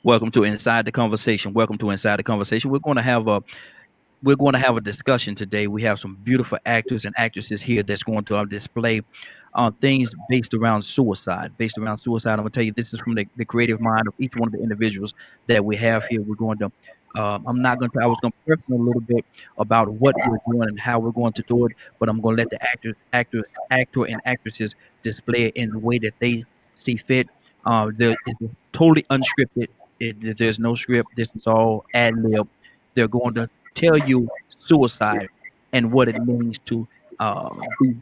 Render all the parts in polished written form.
Welcome to Inside the Conversation. Welcome to Inside the Conversation. We're going to have a discussion today. We have some beautiful actors and actresses here that's going to display things based around suicide. Based around suicide, I'm going to tell you this is from the creative mind of each one of the individuals that we have here. We're going to. I'm not going to. I was going to prep a little bit about what we're doing and how we're going to do it, but I'm going to let the actor, and actresses display it in the way that they see fit. It's totally unscripted. There's no script. This is all ad lib. They're going to tell you suicide and what it means to be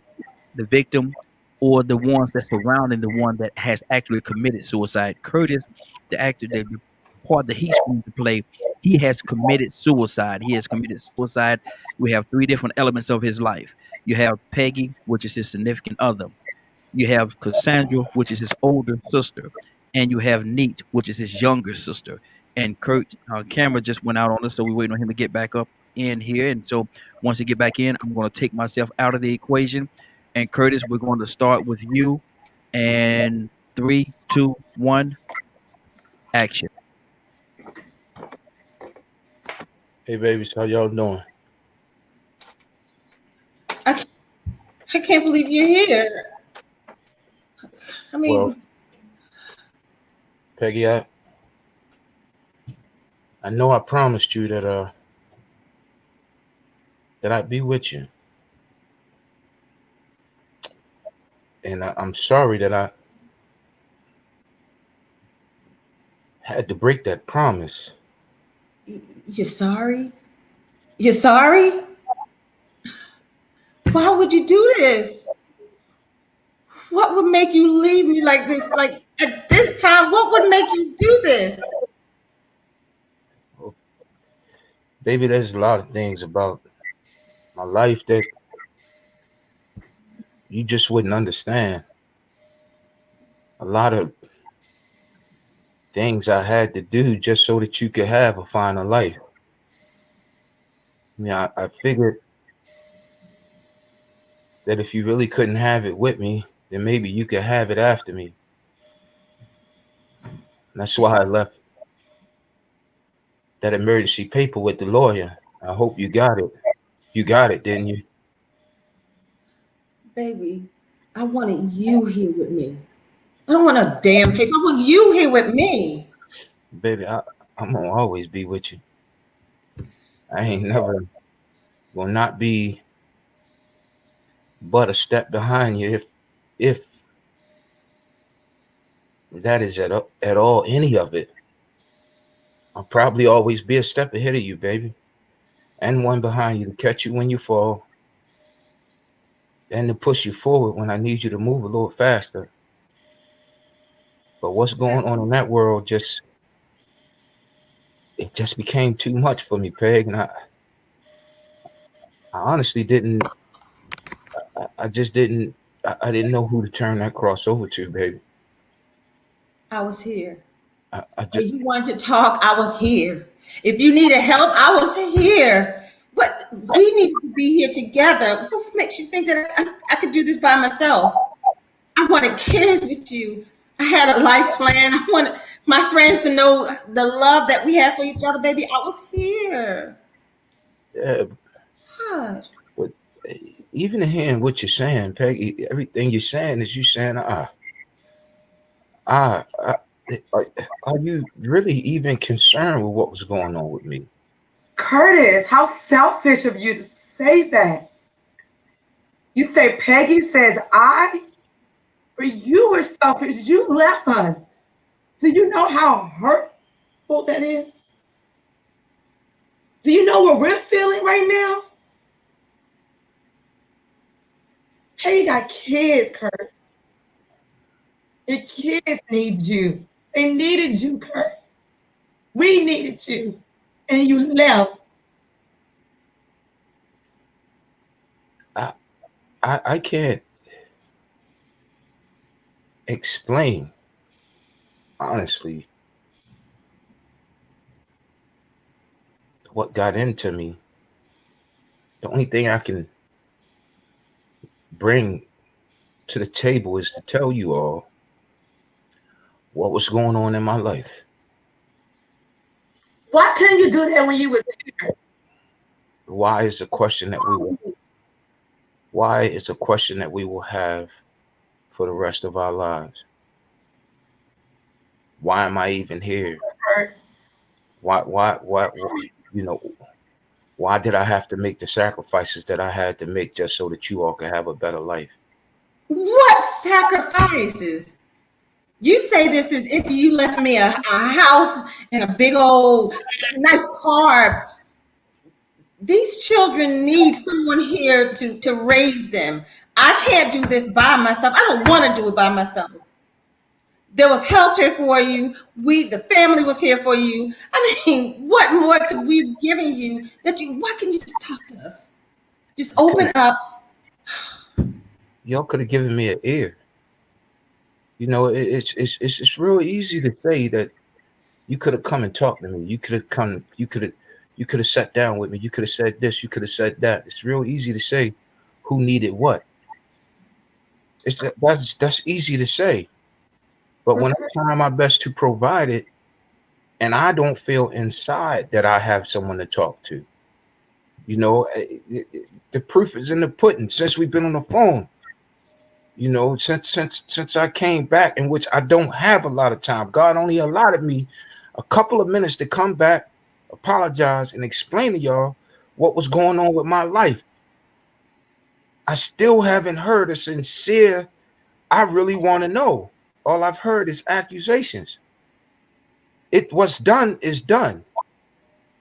the victim or the ones that surrounding the one that has actually committed suicide. Curtis, the actor, the part that he's going to play, he has committed suicide. He has committed suicide. We have three different elements of his life. You have Peggy, which is his significant other. You have Cassandra, which is his older sister, and you have Neat, which is his younger sister. And Kurt, camera just went out on us, so we're waiting on him to get back up in here. And so once he get back in, I'm going to take myself out of the equation. And Curtis, we're going to start with you. And 3, 2, 1, action. Hey, babies, how y'all doing? I can't believe you're here. I mean, Well, Peggy, I know I promised you that I'd be with you, and I'm sorry that I had to break that promise. you're sorry? You're sorry? Why would you do this? What would make you leave me like this? Like at this time, what would make you do this? Well, baby, there's a lot of things about my life that you just wouldn't understand. A lot of things I had to do just so that you could have a final life. I mean, I figured that if you really couldn't have it with me, then maybe you could have it after me. And that's why I left that emergency paper with the lawyer. I hope you got it. You got it, didn't you? Baby, I wanted you here with me. I don't want a damn paper. I want you here with me. Baby, I'm gonna always be with you. I ain't never will not be but a step behind you if that is at all any of it. I'll probably always be a step ahead of you, baby. And one behind you to catch you when you fall and to push you forward when I need you to move a little faster. But what's going on in that world it just became too much for me, Peg. And I honestly didn't I just I didn't know who to turn that cross over to, baby. I was here. I If just you wanted to talk, I was here. If you needed help, I was here. But we need to be here together. What makes you think that I could do this by myself? I wanted kids with you. I had a life plan. I wanted my friends to know the love that we have for each other, baby. I was here. yeah, Gosh. but even hearing what you're saying, Peggy, everything you're saying is you saying, ah, are, are you really even concerned with what was going on with me? Curtis, how selfish of you to say that. You say Peggy says I, but you were selfish. You left us. Do you know how hurtful that is? Do you know what we're feeling right now? Peggy got kids, Curtis. Your kids need you. They needed you, Kurt. We needed you. And you left. I I can't explain honestly what got into me. The only thing I can bring to the table is to tell you all what was going on in my life. Why couldn't you do that when you was here? Why is a question that we will. Why is a question that we will have for the rest of our lives. Why am I even here? Why, you know, why did I have to make the sacrifices that I had to make just so that you all could have a better life? What sacrifices? You say this as if you left me a house and a big old nice car. These children need someone here to raise them. I can't do this by myself. I don't want to do it by myself. There was help here for you. The family was here for you. I mean, what more could we have given you why can't you just talk to us? Just open up. Y'all could have given me an ear. You know, it's real easy to say that you could have come and talked to me. You could have come. You could have sat down with me. You could have said this. You could have said that. It's real easy to say who needed what. That's easy to say. But when I try my best to provide it, and I don't feel inside that I have someone to talk to, you know, the proof is in the pudding. Since we've been on the phone, you know, since I came back, in which I don't have a lot of time. God only allotted me a couple of minutes to come back, apologize, and explain to y'all what was going on with my life. I still haven't heard a sincere, I really want to know. All I've heard is accusations. What's done is done.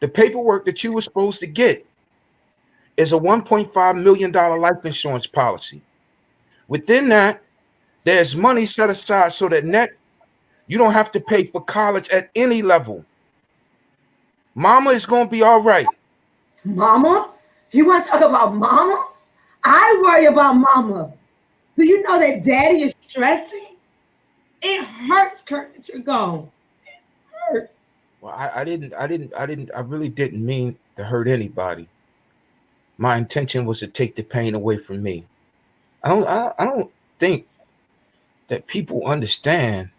The paperwork that you were supposed to get is a $1.5 million life insurance policy. Within that, there's money set aside so that you don't have to pay for college at any level. Mama is going to be all right. Mama? You want to talk about mama? I worry about mama. Do you know that daddy is stressing? It hurts, Kurt, that you're gone. It hurts. Well, I really didn't mean to hurt anybody. My intention was to take the pain away from me. I don't think that people understand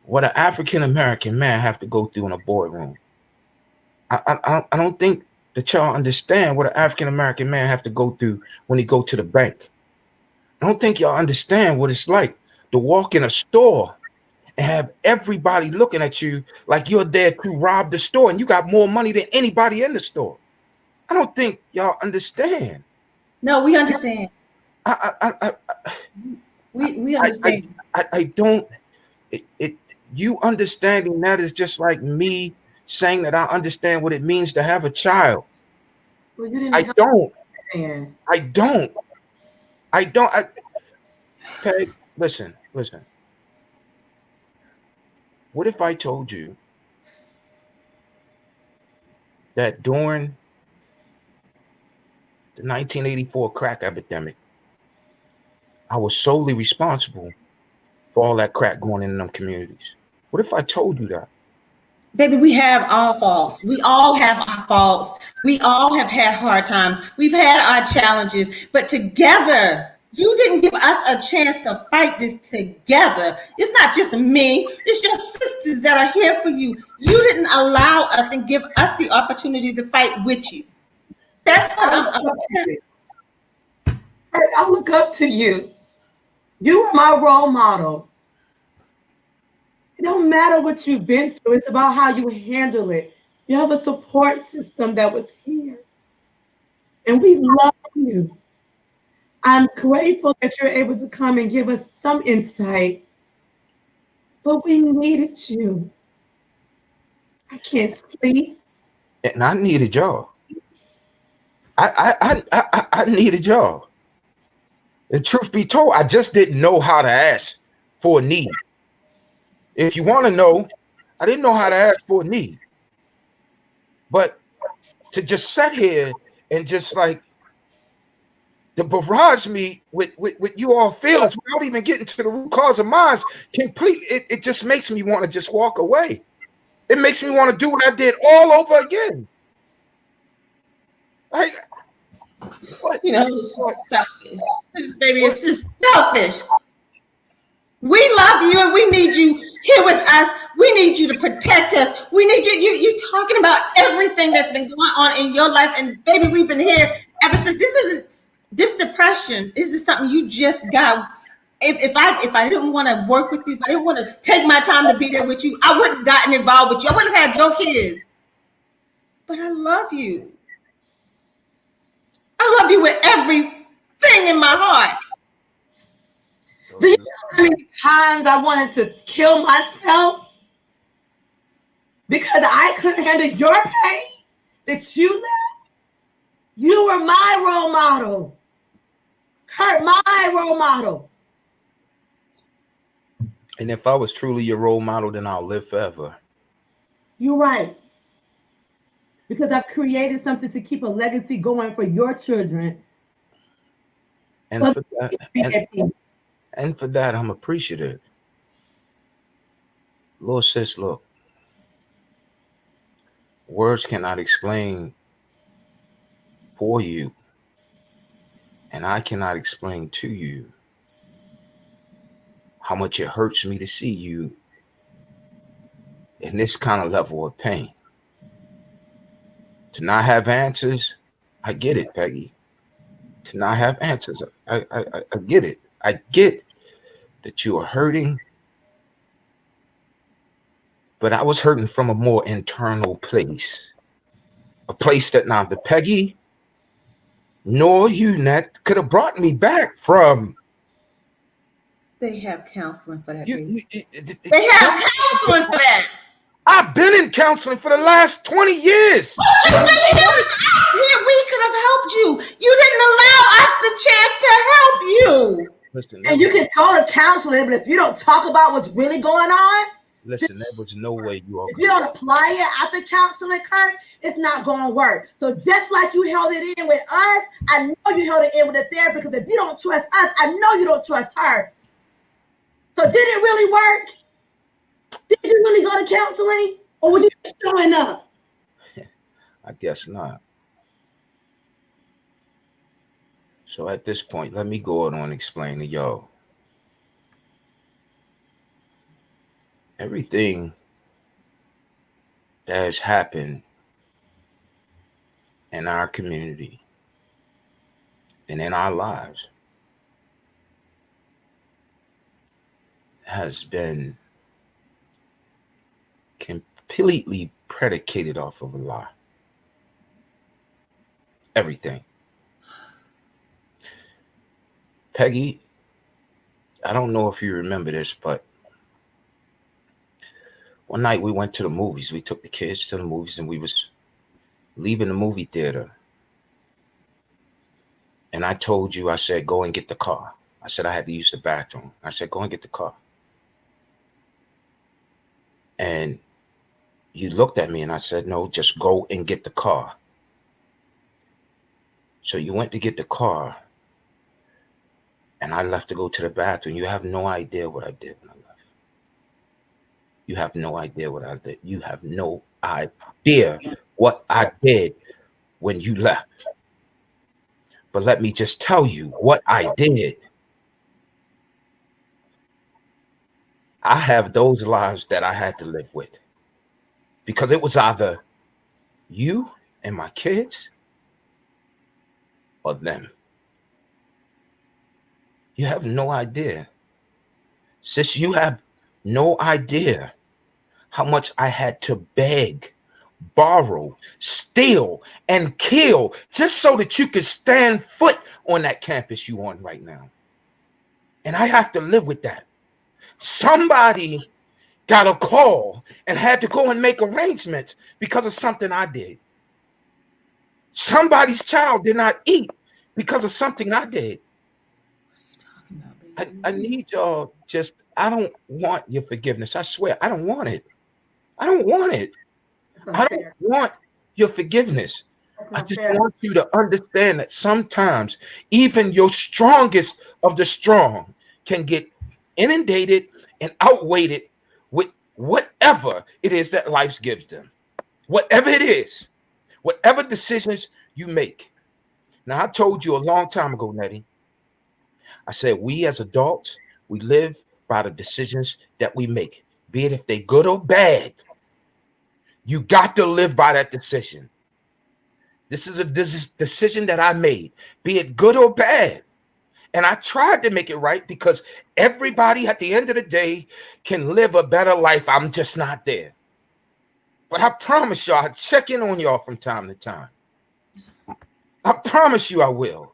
what an African American man have to go through in a boardroom. I don't think that y'all understand what an African American man have to go through when he go to the bank. I don't think y'all understand what it's like to walk in a store and have everybody looking at you like you're there to rob the store and you got more money than anybody in the store. I don't think y'all understand. No, we understand. We understand. I don't. You understanding that is just like me saying that I understand what it means to have a child. Well, you didn't I don't. understand. I don't. Peg, listen. What if I told you that during the 1984 crack epidemic, I was solely responsible for all that crack going in them communities? What if I told you that? Baby, we have our faults. We all have our faults. We all have had hard times. We've had our challenges, but together, you didn't give us a chance to fight this together. It's not just me. It's your sisters that are here for you. You didn't allow us and give us the opportunity to fight with you. That's what I look up to you. You are my role model. It don't matter what you've been through. It's about how you handle it. You have a support system that was here. And we love you. I'm grateful that you're able to come and give us some insight. But we needed you. I can't sleep. And I needed y'all. I needed y'all. And truth be told, I just didn't know how to ask for a need. If you want to know, I didn't know how to ask for a need. But to just sit here and just like to barrage me with you all feelings without even getting to the root cause of mine, it just makes me want to just walk away. It makes me want to do what I did all over again. Like, what? You know, it's just selfish. Baby, it's just selfish. We love you and we need you here with us. We need you to protect us. We need you. You're talking about everything that's been going on in your life, and baby, we've been here ever since. This depression. This is something you just got. If I didn't want to work with you, if I didn't want to take my time to be there with you, I wouldn't have gotten involved with you. I wouldn't have had your kids. But I love you. I love you with everything in my heart. Do you know how many times I wanted to kill myself because I couldn't handle your pain that you left? You were my role model. Kurt, my role model. And if I was truly your role model, then I'll live forever. You're right. Because I've created something to keep a legacy going for your children. And So for that, be at peace. and for that, I'm appreciative. Lord says, look, words cannot explain for you, and I cannot explain to you how much it hurts me to see you in this kind of level of pain. To not have answers, I get it, Peggy. To not have answers, I get it. I get that you are hurting, but I was hurting from a more internal place. A place that neither Peggy nor you, Nat, could have brought me back from. They have counseling for that, You, baby. you, They have counseling for that. I've been in counseling for the last 20 years. What you really have here? We could have helped you. You didn't allow us the chance to help you. Listen, And you can go to counseling, but if you don't talk about what's really going on, listen, there was no way you are. if you don't apply it after counseling, Kurt, it's not going to work. So just like you held it in with us, I know you held it in with the therapist, because if you don't trust us, I know you don't trust her. So did it really work? Did you really go to counseling? Or were you just showing up? I guess not. So at this point, let me go on and explain to y'all. Everything that has happened in our community and in our lives has been completely predicated off of a lie. Everything. Peggy, I don't know if you remember this, but one night we went to the movies. We took the kids to the movies, and we was leaving the movie theater. And I told you, I said, go and get the car. I said I had to use the bathroom. I said, go and get the car. And you looked at me and I said, no, just go and get the car. So you went to get the car, and I left to go to the bathroom. You have no idea what I did when I left. You have no idea what I did. You have no idea what I did when you left. But let me just tell you what I did. I have those lives that I had to live with, because it was either you and my kids or them. You have no idea. Sis, you have no idea how much I had to beg, borrow, steal, and kill just so that you could stand foot on that campus you on right now. And I have to live with that. Somebody got a call and had to go and make arrangements because of something I did. Somebody's child did not eat because of something I did. I need y'all I don't want your forgiveness. I swear, I don't want it. I don't want it. I don't want your forgiveness. I just want you to understand that sometimes even your strongest of the strong can get inundated and outweighed with whatever it is that life gives them. Whatever it is, whatever decisions you make. Now, I told you a long time ago, Nettie, I said we as adults, we live by the decisions that we make. be it if they good or bad. You got to live by that decision. This is a decision that I made, be it good or bad. And I tried to make it right because everybody at the end of the day can live a better life. I'm just not there. But I promise y'all, I check in on y'all from time to time. I promise you I will.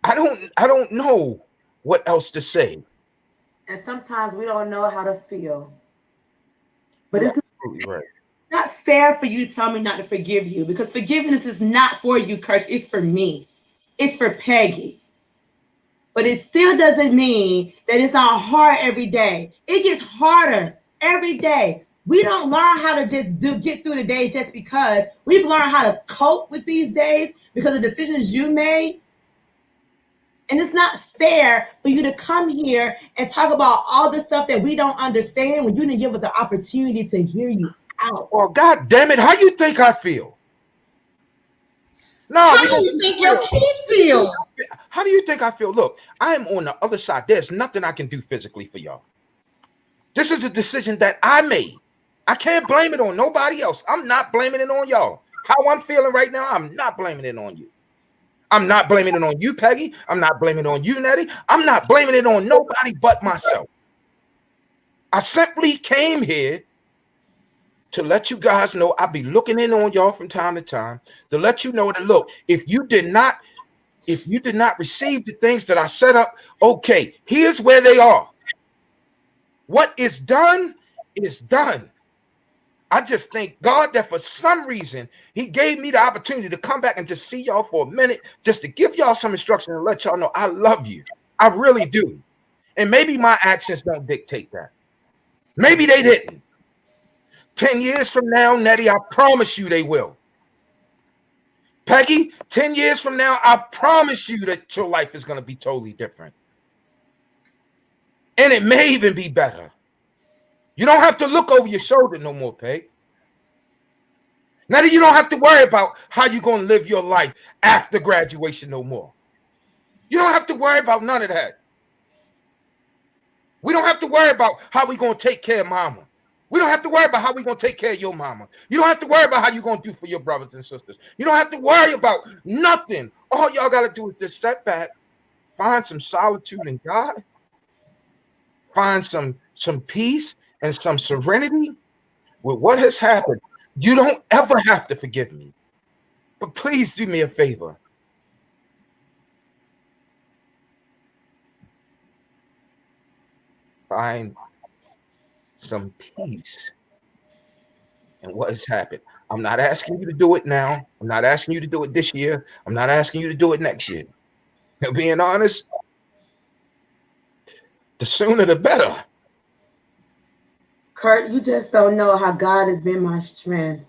I don't know what else to say. And sometimes we don't know how to feel. But it's right. not fair for you to tell me not to forgive you, because forgiveness is not for you, Kurt. It's for me. It's for Peggy. But it still doesn't mean that it's not hard every day. It gets harder every day. We don't learn how to just get through the day just because. We've learned how to cope with these days because of decisions you made. And it's not fair for you to come here and talk about all the stuff that we don't understand when you didn't give us an opportunity to hear you out. Oh, God damn it. How you think I feel? No, how do you think your kids feel? How do you think I feel? Look, I am on the other side. There's nothing I can do physically for y'all. This is a decision that I made. I can't blame it on nobody else. I'm not blaming it on y'all. How I'm feeling right now, I'm not blaming it on you. I'm not blaming it on you, Peggy. I'm not blaming it on you, Nettie. I'm not blaming it on nobody but myself. I simply came here to let you guys know I'll be looking in on y'all from time to time, to let you know that, look, if you did not receive the things that I set up, okay, here's where they are. What is done is done. I just thank God that for some reason he gave me the opportunity to come back and just see y'all for a minute, just to give y'all some instruction and let y'all know I love you. I really do. And maybe my actions don't dictate that. Maybe they didn't. 10 years from now, Nettie, I promise you they will. Peggy, 10 years from now, I promise you that your life is going to be totally different. And it may even be better. You don't have to look over your shoulder no more, Peg. Now that you don't have to worry about how you're going to live your life after graduation no more. You don't have to worry about none of that. We don't have to worry about how we're going to take care of mama. We don't have to worry about how we're going to take care of your mama. You don't have to worry about how you're going to do for your brothers and sisters. You don't have to worry about nothing. All y'all got to do is just step back, find some solitude in God, find some peace and some serenity with what has happened. You don't ever have to forgive me. But please do me a favor. Find some peace in what has happened. I'm not asking you to do it now. I'm not asking you to do it this year. I'm not asking you to do it next year. Being honest, the sooner the better. Kurt, you just don't know how God has been my strength.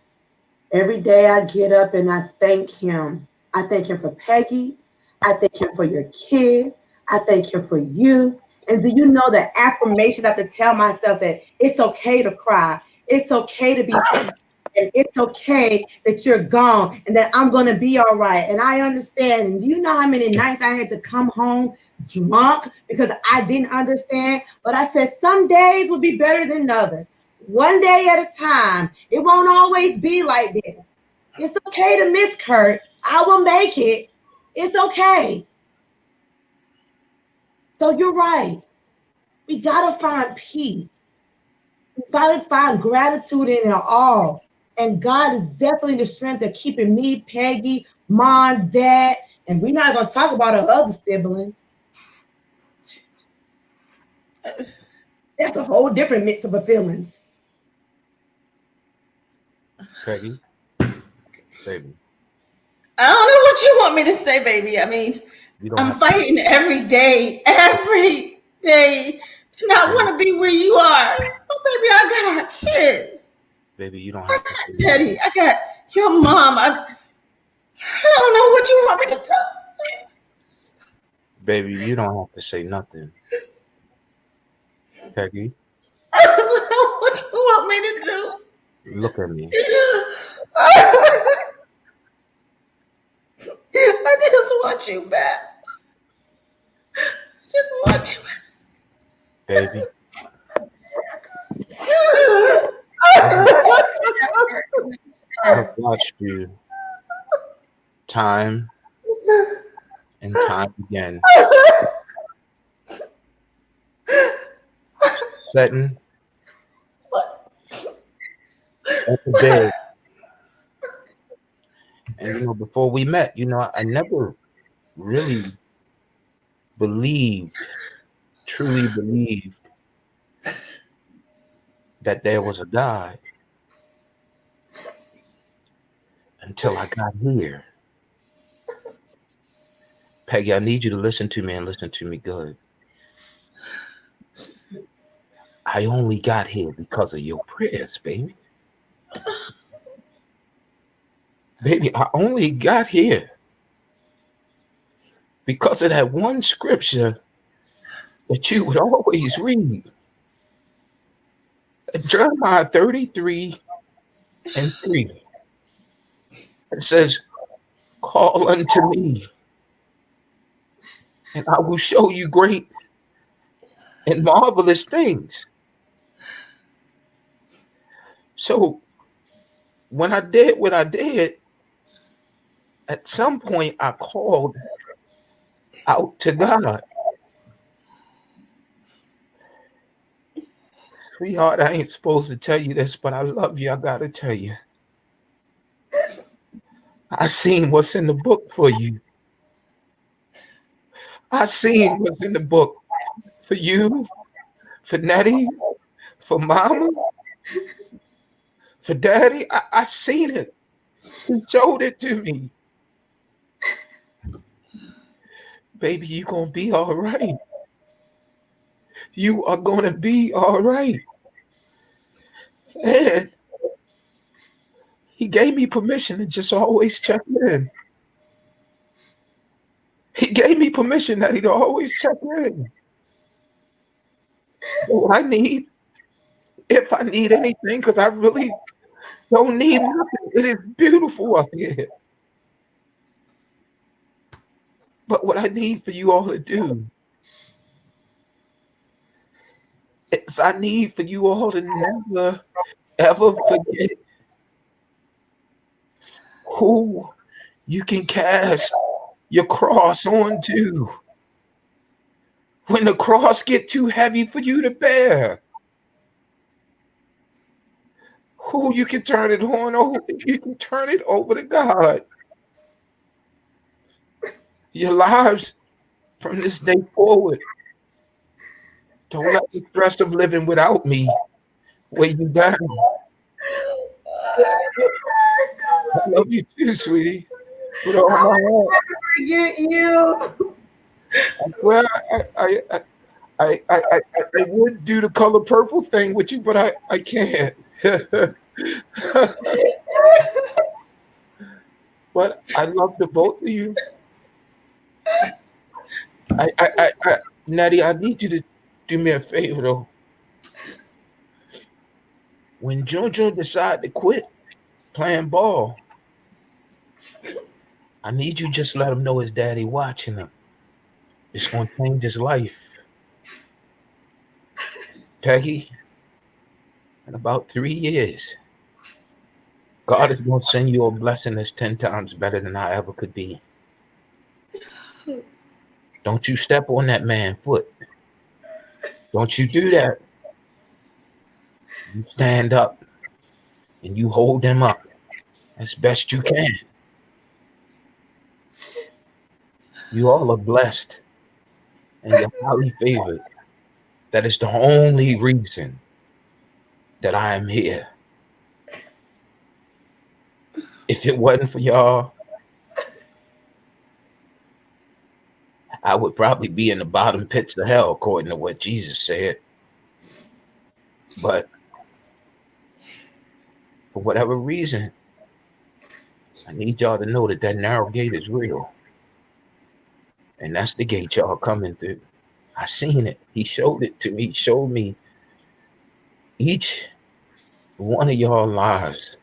Every day I get up and I thank him. I thank him for Peggy. I thank him for your kids. I thank him for you. And do you know the affirmation I have to tell myself that it's okay to cry. It's okay to be sad. And it's okay that you're gone and that I'm going to be all right. And I understand. And do you know how many nights I had to come home drunk because I didn't understand? But I said some days will be better than others. One day at a time. It won't always be like this. It's okay to miss Kurt. I will make it. It's okay. So you're right. We got to find peace. We got to find gratitude in it all. And God is definitely the strength of keeping me, Peggy, Mom, Dad, and we're not going to talk about our other siblings. That's a whole different mix of feelings. Peggy, baby. I don't know what you want me to say, baby. I mean, I'm fighting every day to not want to be where you are. Oh, baby, I got our kids. Baby, you don't have to say Daddy, I got your mom. I don't know what you want me to do. Baby, you don't have to say nothing. Peggy. I don't know what you want me to do. Look at me. I just want you back. I just want you back. Baby, I've watched you time and time again, sitting at the bed. And before we met, I never really believed, truly believed that there was a God until I got here. Peggy, I need you to listen to me and listen to me good. I only got here because of your prayers, baby. Baby, I only got here because of that one scripture that you would always read. Jeremiah 33:3. It says, call unto me, and I will show you great and marvelous things. So when I did what I did, at some point I called out to God. Sweetheart, I ain't supposed to tell you this, but I love you. I gotta tell you. I seen what's in the book for you. I seen what's in the book for you, for Nettie, for Mama, for Daddy. I seen it. He showed it to me. Baby, you gonna be all right. You are gonna be all right. And he gave me permission to just always check in. He gave me permission that he'd always check in. What I need, if I need anything, because I really don't need nothing. It is beautiful up here. But what I need for you all to do is I need for you all to never, ever forget who you can cast your cross onto. When the cross get too heavy for you to bear, who you can turn it on over, you can turn it over to God. Your lives from this day forward, don't let the stress of living without me weigh you down. I love you too, sweetie. With all my heart. Forget you. Well, I would do the color purple thing with you, but I can't. But I love the both of you. Natty, I need you to do me a favor though. When Junjun decide to quit playing ball, I need you just let him know his daddy watching him. It's gonna change his life. Peggy, in about 3 years, God is gonna send you a blessing that's 10 times better than I ever could be. Don't you step on that man's foot. Don't you do that. You stand up and you hold him up as best you can. You all are blessed and you're highly favored. That is the only reason that I am here. If it wasn't for y'all, I would probably be in the bottom pits of hell, according to what Jesus said. But for whatever reason, I need y'all to know that narrow gate is real. And that's the gate y'all coming through. I seen it. He showed it to me. He showed me each one of y'all lives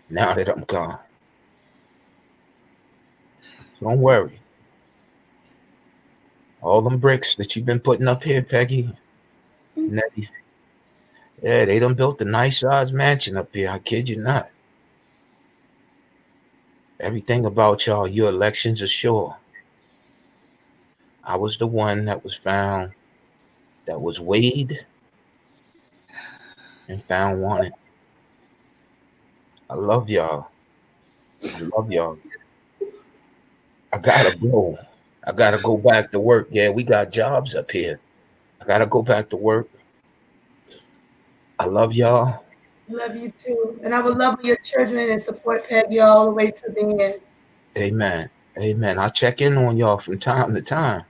now that I'm gone. Don't worry. All them bricks that you've been putting up here, Peggy, Nettie, Yeah, they done built a nice size mansion up here. I kid you not. Everything about y'all, your elections are sure. I was the one that was found, that was weighed and found wanted. I love y'all. I love y'all. I gotta go. I gotta go back to work. Yeah, we got jobs up here. I gotta go back to work. I love y'all. Love you too. And I would love your children and support Peggy all the way to the end. Amen. Amen. I check in on y'all from time to time.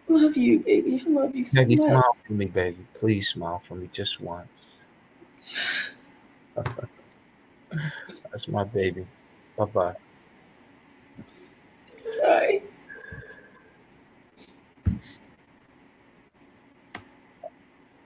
Love you, baby. Love you so Peggy, much. smile for me, baby. Please smile for me just once. That's my baby. Bye bye. Bye.